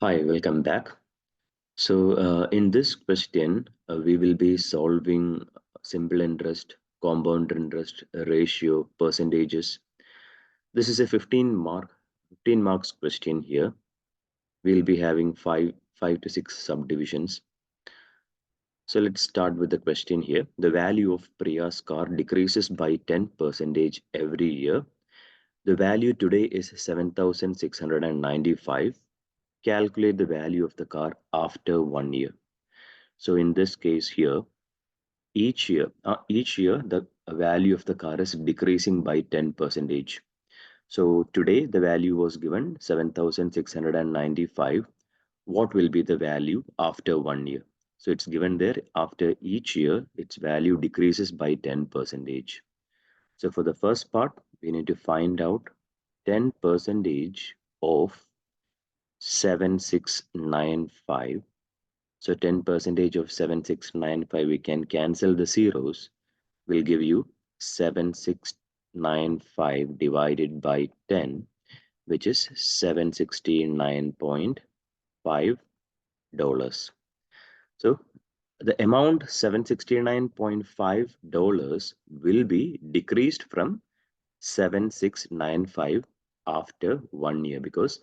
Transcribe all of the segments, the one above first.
Hi, welcome back. In this question, we will be solving simple interest, compound interest, ratio, percentages. This is a 15 marks question here. We'll be having five to six subdivisions. So let's start with the question here. The value of Priya's car decreases by 10% every year. The value today is 7,695. Calculate the value of the car after 1 year. So in this case here, each year the value of the car is decreasing by 10%. So today the value was given 7,695. What will be the value after 1 year? So it's given there after each year its value decreases by 10%. So for the first part, we need to find out 10% of 7695. So 10% of 7695, we can cancel the zeros, will give you 7695 divided by 10, which is $769.5. So the amount $769.5 will be decreased from 7695 after 1 year, because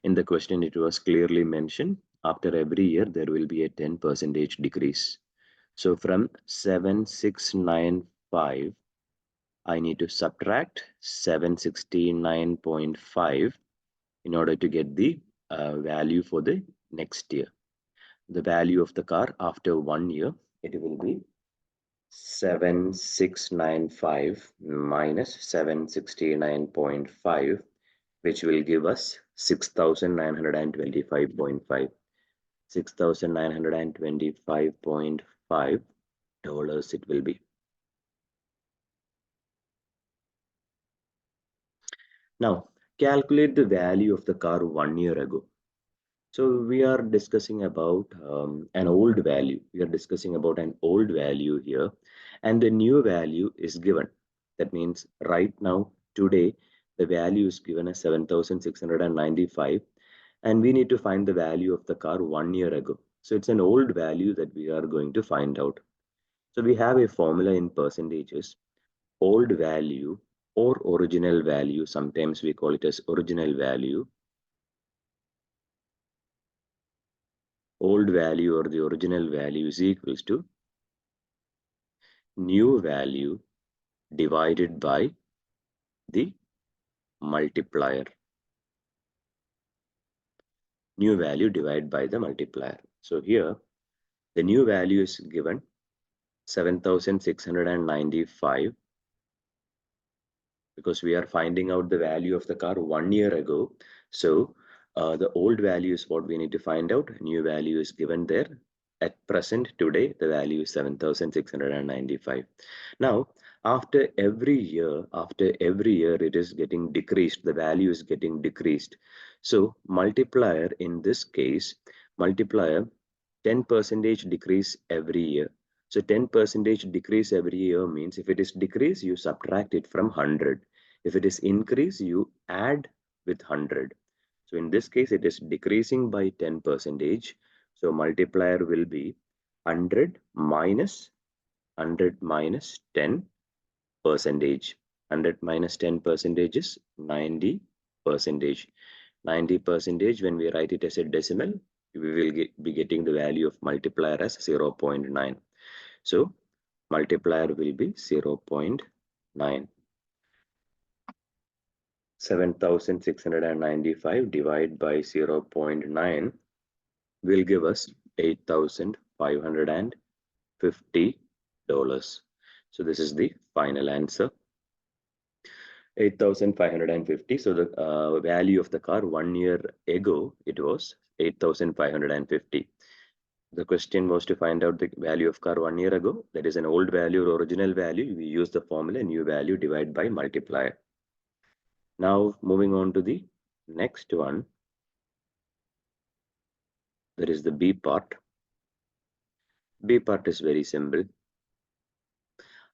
in the question it was clearly mentioned after every year there will be a 10% decrease. So from 7695 I need to subtract 769.5 in order to get the value for the next year. The value of the car after 1 year, it will be 7695 minus 769.5, which will give us 6,925.5. $6,925.5 it will be. Now, calculate the value of the car 1 year ago. So we are discussing about an old value. We are discussing about an old value here, and the new value is given. That means right now, today, the value is given as 7,695, and we need to find the value of the car 1 year ago. So it's an old value that we are going to find out. So we have a formula in percentages. Old value or original value, sometimes we call it as original value. Old value or the original value is equals to new value divided by the multiplier. New value divided by the multiplier. So here the new value is given 7,695, because we are finding out the value of the car 1 year ago. So the old value is what we need to find out. New value is given there. At present, today, the value is 7,695. Now, after every year, it is getting decreased. The value is getting decreased. So multiplier, in this case, multiplier 10% decrease every year. So 10% decrease every year means if it is decrease, you subtract it from 100. If it is increase, you add with 100. So in this case, it is decreasing by 10%. So multiplier will be 100 minus 10 percentage. 100 minus 10% is 90%. 90%, when we write it as a decimal, we will be getting the value of multiplier as 0.9. So multiplier will be 0.9. 7,695 divided by 0.9 will give us $8,550. So this is the final answer. 8,550. So the value of the car 1 year ago, it was 8,550. The question was to find out the value of car 1 year ago. That is an old value or original value. We use the formula new value divided by multiplier. Now moving on to the next one. That is the B part. B part is very simple.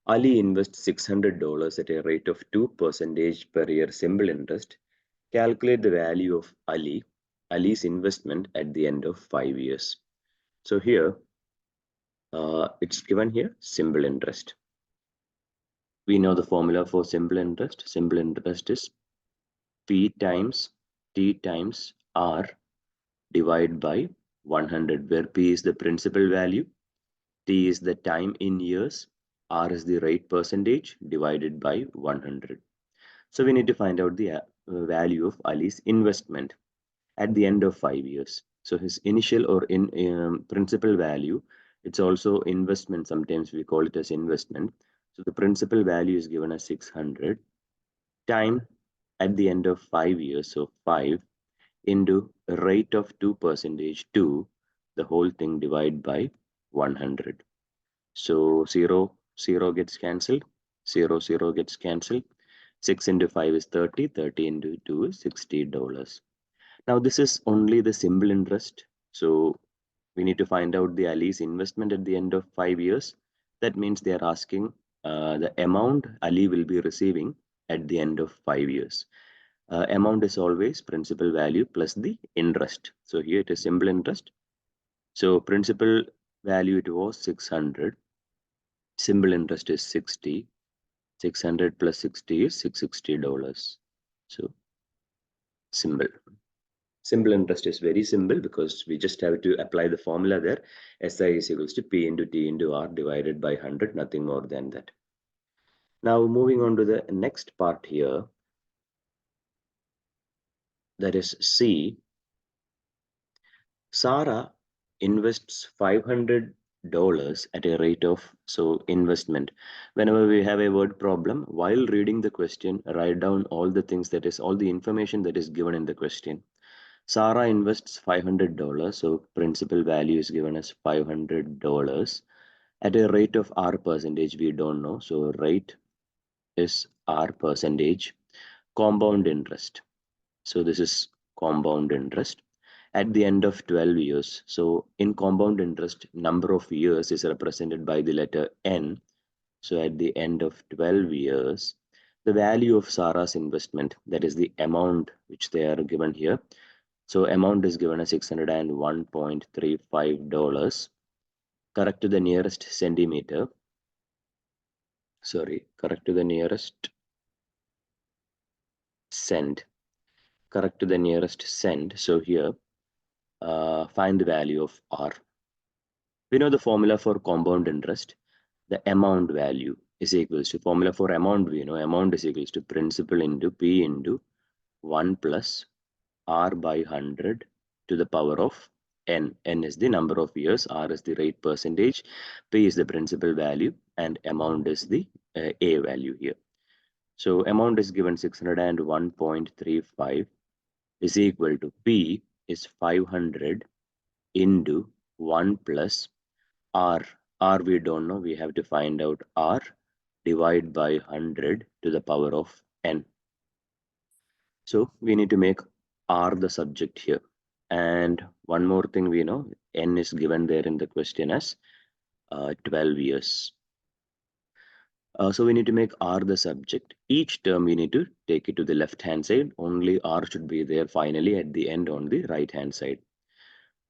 Ali invests $600 at a rate of 2% per year simple interest. Calculate the value of Ali Ali's investment at the end of 5 years. So here, it's given here simple interest. We know the formula for simple interest. Simple interest is P times T times R divided by 100, where P is the principal value, T is the time in years, R is the rate percentage divided by 100. So we need to find out the value of Ali's investment at the end of 5 years. So his initial or in principal value, it's also investment. Sometimes we call it as investment. So the principal value is given as 600. Time at the end of 5 years, so 5 into a rate of 2% to the whole thing divided by 100. So 0 gets cancelled, 0 gets cancelled. 6 into 5 is 30, 30 into 2 is $60. Now this is only the simple interest. So we need to find out the Ali's investment at the end of 5 years. That means they are asking the amount Ali will be receiving at the end of 5 years. Amount is always principal value plus the interest. So here it is simple interest. So principal value it was 600. Simple interest is 60. 600 plus 60 is $660. So simple. Simple interest is very simple because we just have to apply the formula there. SI is equals to P into T into R divided by 100, nothing more than that. Now moving on to the next part here, that is C. Sarah invests $500 at a rate of, so investment. Whenever we have a word problem, while reading the question, write down all the things, that is all the information that is given in the question. Sarah invests $500, so principal value is given as $500 at a rate of R percentage, we don't know, so rate is R percentage, compound interest. So this is compound interest at the end of 12 years. So in compound interest, number of years is represented by the letter N. So at the end of 12 years, the value of Sarah's investment, that is the amount which they are given here. So amount is given as $601.35. Correct to the nearest centimeter. Sorry, correct to the nearest cent. Correct to the nearest cent. So here, find the value of R. We know the formula for compound interest. The amount value is equals to, formula for amount, we know amount is equals to principal into P into 1 plus R by 100 to the power of N. N is the number of years, R is the rate percentage, P is the principal value, and amount is the A value here. So amount is given 601.35 is equal to P is 500 into 1 plus R. R we don't know, we have to find out R divided by 100 to the power of N. So we need to make R the subject here. And one more thing we know, N is given there in the question as 12 years. So we need to make R the subject. Each term we need to take it to the left hand side. Only R should be there finally at the end on the right hand side.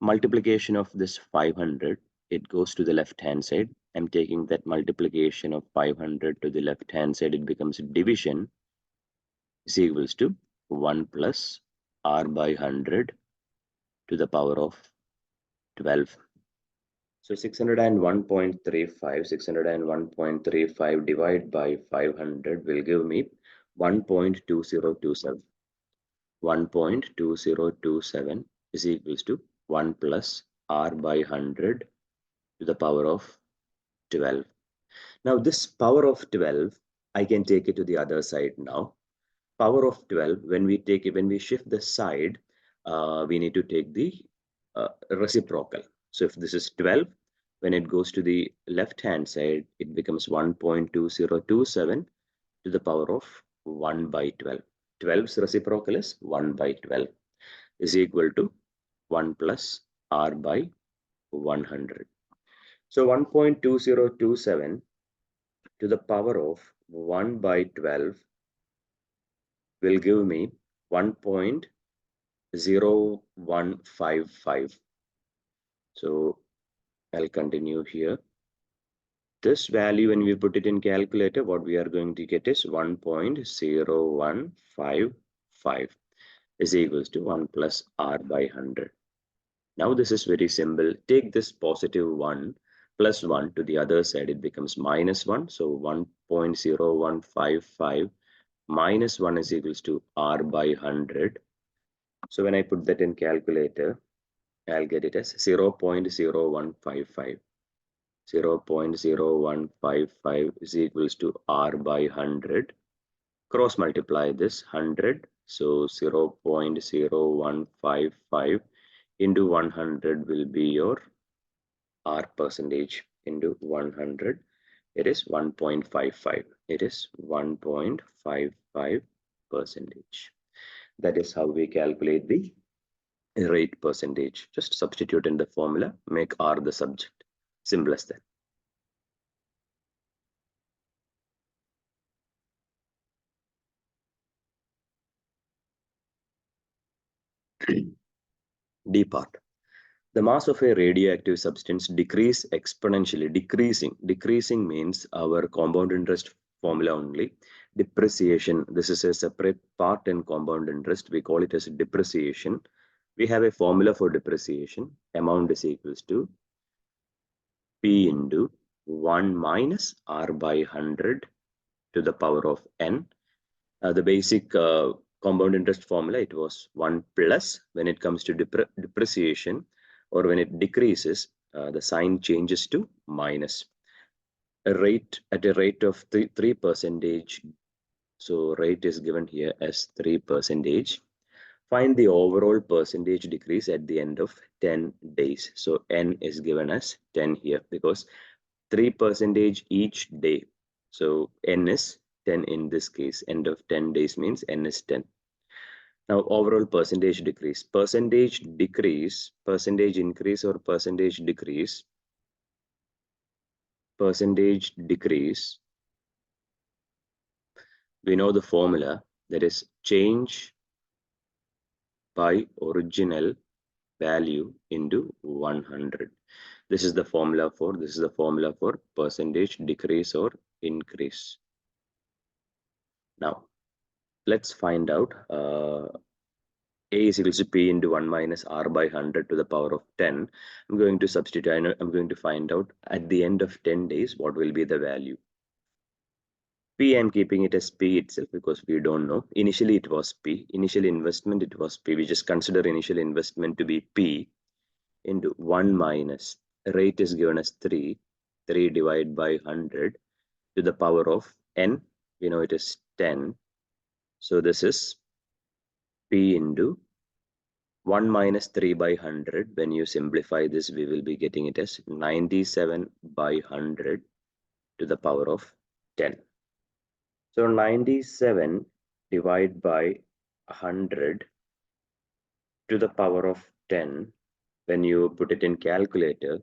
Multiplication of this 500, it goes to the left hand side. I'm taking that multiplication of 500 to the left hand side, it becomes division is equals to 1 plus R by 100 to the power of 12. So 601.35 divided by 500 will give me 1.2027. 1.2027 is equals to 1 plus R by 100 to the power of 12. Now this power of 12, I can take it to the other side now. Power of 12, when we shift the side, we need to take the reciprocal. So if this is 12, when it goes to the left hand side, it becomes 1.2027 to the power of 1 by 12. 12's reciprocal is 1 by 12 is equal to 1 plus R by 100. So 1.2027 to the power of 1 by 12 will give me 1.0 0.0155. So I'll continue here. This value, when we put it in calculator, what we are going to get is 1.0155 is equals to 1 plus r by 100. Now this is very simple. Take this positive 1 plus 1 to the other side, it becomes minus 1. So 1.0155 minus 1 is equals to r by 100. So when I put that in calculator, I'll get it as 0.0155. 0.0155 is equals to r by 100. Cross multiply this 100. So 0.0155 into 100 will be your r percentage into 100. It is 1.55. It is 1.55 percentage. That is how we calculate the rate percentage. Just substitute in the formula, make r the subject. Simple as that. D part. The mass of a radioactive substance decrease exponentially. Decreasing means our compound interest formula only. Depreciation, this is a separate part in compound interest. We call it as depreciation. We have a formula for depreciation. Amount is equals to P into 1 minus R by 100 to the power of N. The basic compound interest formula, it was 1 plus. When it comes to depreciation or when it decreases, the sign changes to minus. At a rate of 3 percentage. So rate is given here as 3 percentage. Find the overall percentage decrease at the end of 10 days. So N is given as 10 here because 3 percentage each day. So N is 10 in this case. End of 10 days means N is 10. Now overall percentage decrease. Percentage decrease, percentage increase or percentage decrease. Percentage decrease. We know the formula, that is change by original value into 100. This is the formula for percentage decrease or increase. Now let's find out A is equal to P into 1 minus R by 100 to the power of 10. I'm going to substitute. I'm going to find out at the end of 10 days what will be the value. P, I'm keeping it as P itself because we don't know. Initially it was P. Initial investment it was P. We just consider initial investment to be P into 1 minus. Rate is given as 3. 3 divided by 100 to the power of N. We know it is 10. So this is P into 1 minus 3 by 100. When you simplify this, we will be getting it as 97 by 100 to the power of 10. So 97 divided by 100 to the power of 10. When you put it in calculator,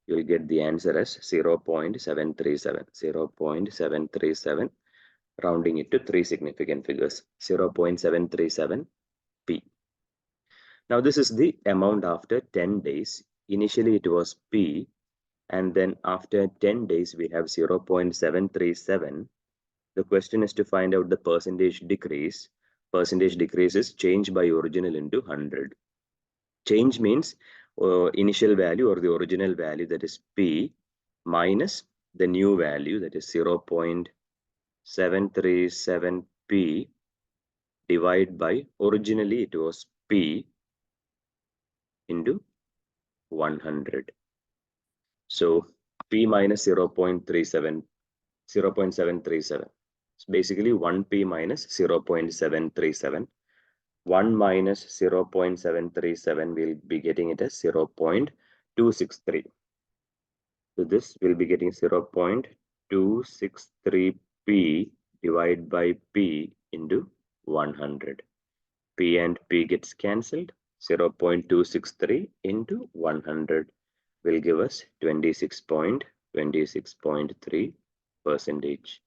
you'll get the answer as 0.737. 0.737, rounding it to 3 significant figures. 0.737 P. Now this is the amount after 10 days. Initially it was P, and then after 10 days we have 0.737. The question is to find out the percentage decrease. Percentage decrease is change by original into 100. Change means initial value or the original value, that is P, minus the new value, that is 0.737 P, divided by originally it was P into 100. So P minus 0.37, 0.737. It's basically 1P minus 0.737. 1 minus 0.737, we'll be getting it as 0.263. So this will be getting 0.263 P divided by P into 100. P and P gets cancelled. 0.263 into 100 will give us 26.3 percentage.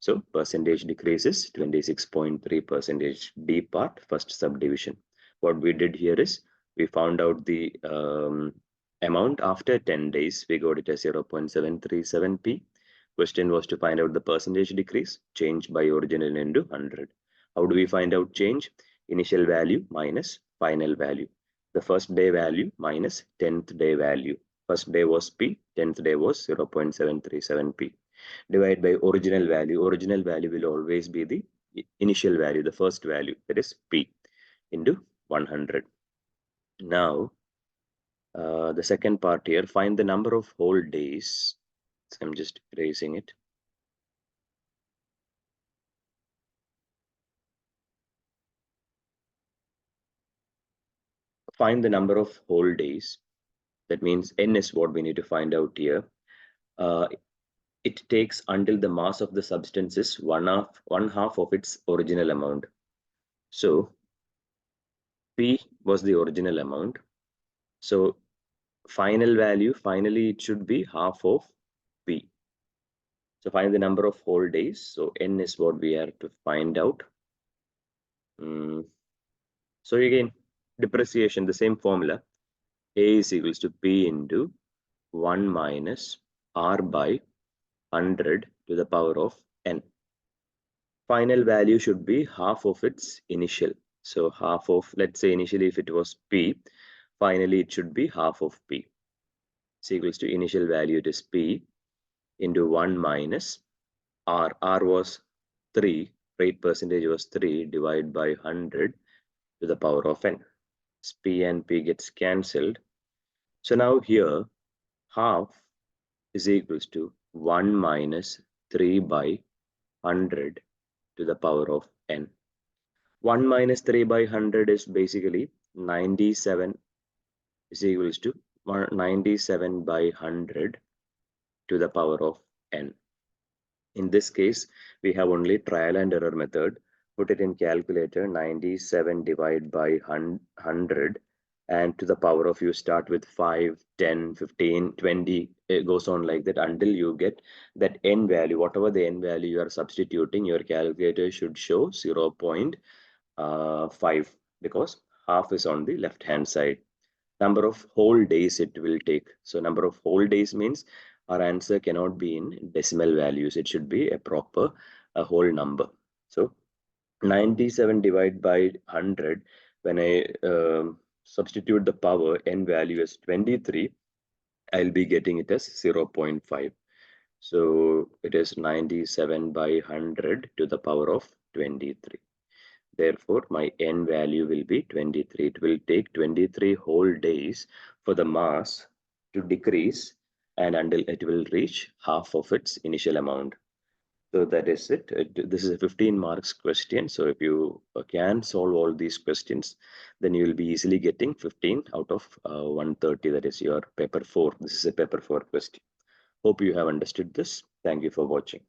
So percentage decreases 26.3 percentage. D part, first subdivision. what we did here is we found out the amount after 10 days. We got it as 0.737p. Question was to find out the percentage decrease, change by original into 100. How do we find out change? Initial value minus final value. The first day value minus 10th day value. First day was p, 10th day was 0.737p. Divide by original value. Original value will always be the initial value, the first value, that is p, into 100. Now, the second part here, find the number of whole days. So I'm just erasing it. Find the number of whole days. That means n is what we need to find out here. It takes until the mass of the substance is one half of its original amount. So P was the original amount. So final value, finally it should be half of P. So find the number of whole days. So n is what we have to find out. So again, depreciation, the same formula. A is equals to P into 1 minus R by 100 to the power of n. Final value should be half of its initial. So half of, let's say initially if it was P, finally it should be half of P. Is equals to initial value, it is P into 1 minus R. R was 3, rate percentage was 3 divided by 100 to the power of n. P and P gets cancelled. So now here half is equals to 1 minus 3 by 100 to the power of n. 1 minus 3 by 100 is basically 97 is equals to 97 by 100 to the power of n. In this case, we have only trial and error method. Put it in calculator, 97 divided by 100, and to the power of, you start with 5, 10, 15, 20, it goes on like that until you get that n value. Whatever the n value you are substituting, your calculator should show 0.5 because half is on the left hand side. Number of whole days it will take. So number of whole days means our answer cannot be in decimal values. It should be a proper whole number. So 97 divided by 100, when I substitute the power, n value as 23, I'll be getting it as 0.5. So it is 97 by 100 to the power of 23. Therefore, my n value will be 23. It will take 23 whole days for the mass to decrease and until it will reach half of its initial amount. So that is it. This is a 15 marks question. So if you can solve all these questions, then you will be easily getting 15 out of 130. That is your paper 4. This is a paper 4 question. Hope you have understood this. Thank you for watching.